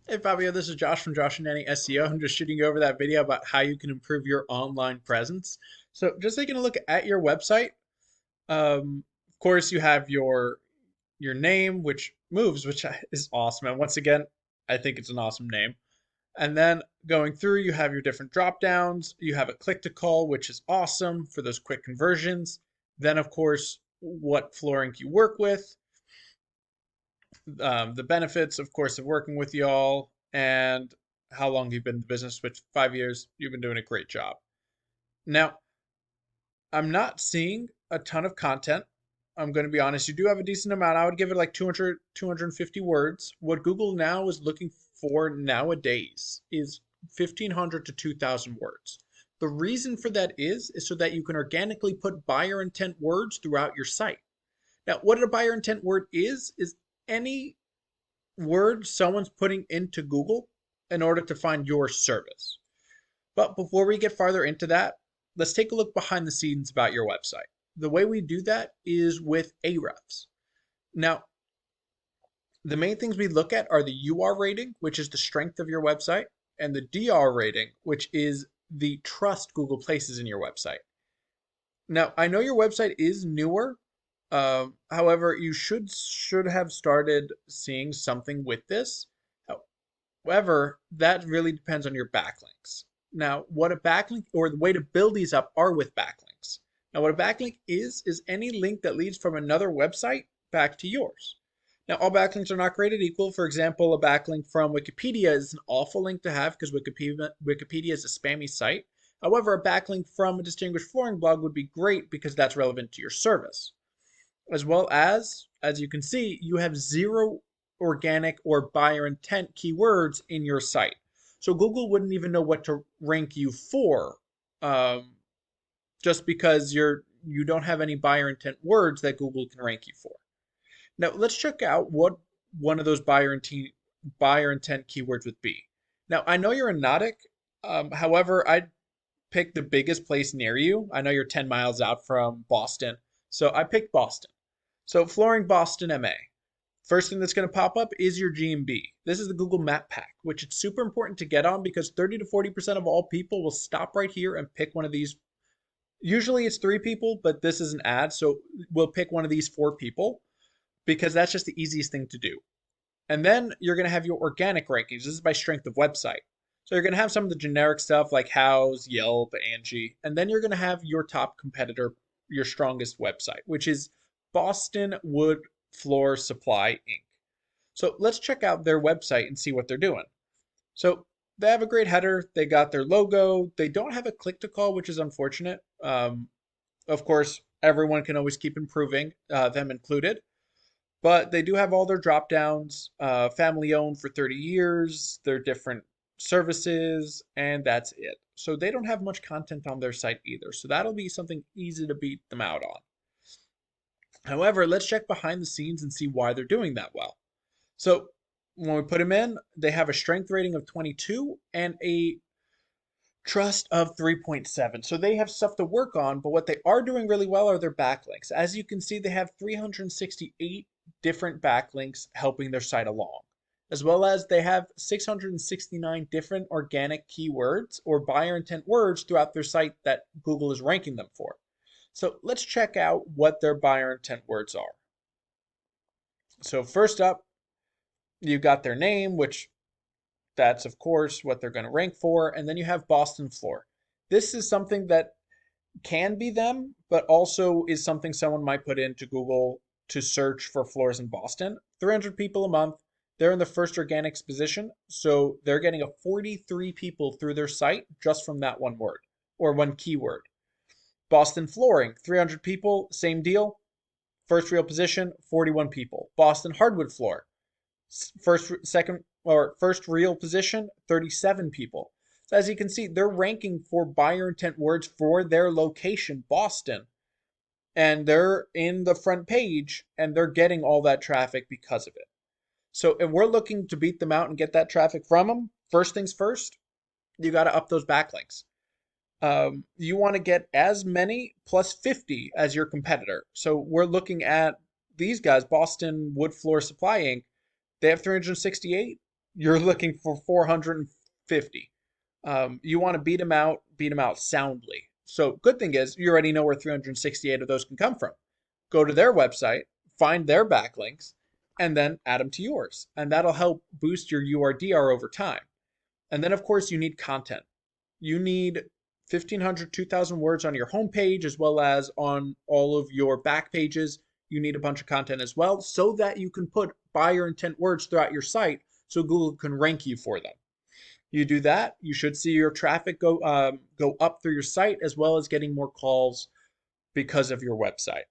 Hey Fabio, this is Josh from Josh and Danny SEO. I'm just shooting you over that video about how you can improve your online presence. So just taking a look at your website, of course you have your name, which moves, which is awesome. And once again, I think it's an awesome name. And then going through, you have your different drop downs. You have a click to call, which is awesome for those quick conversions. Then of course, what flooring you work with, the benefits, of course, of working with y'all, and how long you've been in the business, which 5 years, you've been doing a great job. Now, I'm not seeing a ton of content. I'm going to be honest, you do have a decent amount. I would give it like 200, 250 words. What Google now is looking for nowadays is 1,500 to 2,000 words. The reason for that is so that you can organically put buyer intent words throughout your site. Now, what a buyer intent word is any word someone's putting into Google in order to find your service. But before we get farther into that, let's take a look behind the scenes about your website. The way we do that is with Ahrefs. Now, the main things we look at are the UR rating, which is the strength of your website, and the DR rating, which is the trust Google places in your website. Now, I know your website is newer. However, you should have started seeing something with this. However, that really depends on your backlinks. Now, what a backlink or the way to build these up are with backlinks. Now, what a backlink is any link that leads from another website back to yours. Now, all backlinks are not created equal. For example, a backlink from Wikipedia is an awful link to have because Wikipedia is a spammy site. However, a backlink from a distinguished flooring blog would be great because that's relevant to your service. As well as you can see, you have zero organic or buyer intent keywords in your site. So Google wouldn't even know what to rank you for, just because you don't have any buyer intent words that Google can rank you for. Now let's check out what one of those buyer intent keywords would be. Now I know you're in Natick, however, I'd pick the biggest place near you. I know you're 10 miles out from Boston, so I picked Boston. So Flooring Boston MA. First thing that's going to pop up is your GMB. This is the Google Map Pack, which it's super important to get on because 30 to 40% of all people will stop right here and pick one of these. Usually it's 3 people, but this is an ad, so we'll pick one of these 4 people because that's just the easiest thing to do. And then you're going to have your organic rankings. This is by strength of website. So you're going to have some of the generic stuff like Houzz, Yelp, Angie, and then you're going to have your top competitor, your strongest website, which is Boston Wood Floor Supply Inc. So let's check out their website and see what they're doing. So they have a great header. They got their logo. They don't have a click to call, which is unfortunate. Of course, everyone can always keep improving, them included. But they do have all their drop downs, family owned for 30 years, their different services, and that's it. So they don't have much content on their site either. So that'll be something easy to beat them out on. However, let's check behind the scenes and see why they're doing that well. So when we put them in, they have a strength rating of 22 and a trust of 3.7. So they have stuff to work on, but what they are doing really well are their backlinks. As you can see, they have 368 different backlinks helping their site along, as well as they have 669 different organic keywords or buyer intent words throughout their site that Google is ranking them for. So let's check out what their buyer intent words are. So first up, you got their name, which that's of course what they're going to rank for. And then you have Boston Floor. This is something that can be them, but also is something someone might put into Google to search for floors in Boston. 300 people a month. They're in the first organics position. So they're getting a 43 people through their site just from that one word or one keyword. Boston Flooring, 300 people, same deal. First real position, 41 people. Boston Hardwood Floor, first real position, 37 people. So as you can see, they're ranking for buyer intent words for their location, Boston. And they're in the front page and they're getting all that traffic because of it. So if we're looking to beat them out and get that traffic from them, first things first, you got to up those backlinks. You want to get as many plus 50 as your competitor. So we're looking at these guys, Boston Wood Floor Supply Inc. They have 368. You're looking for 450. You want to beat them out soundly. So good thing is you already know where 368 of those can come from. Go to their website, find their backlinks, and then add them to yours. And that'll help boost your URDR over time. And then, of course, you need content. You need 1,500, 2,000 words on your homepage as well as on all of your back pages. You need a bunch of content as well so that you can put buyer intent words throughout your site so Google can rank you for them. You do that, you should see your traffic go up through your site as well as getting more calls because of your website.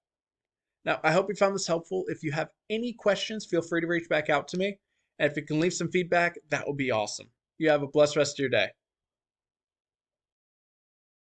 Now, I hope you found this helpful. If you have any questions, feel free to reach back out to me. And if you can leave some feedback, that would be awesome. You have a blessed rest of your day.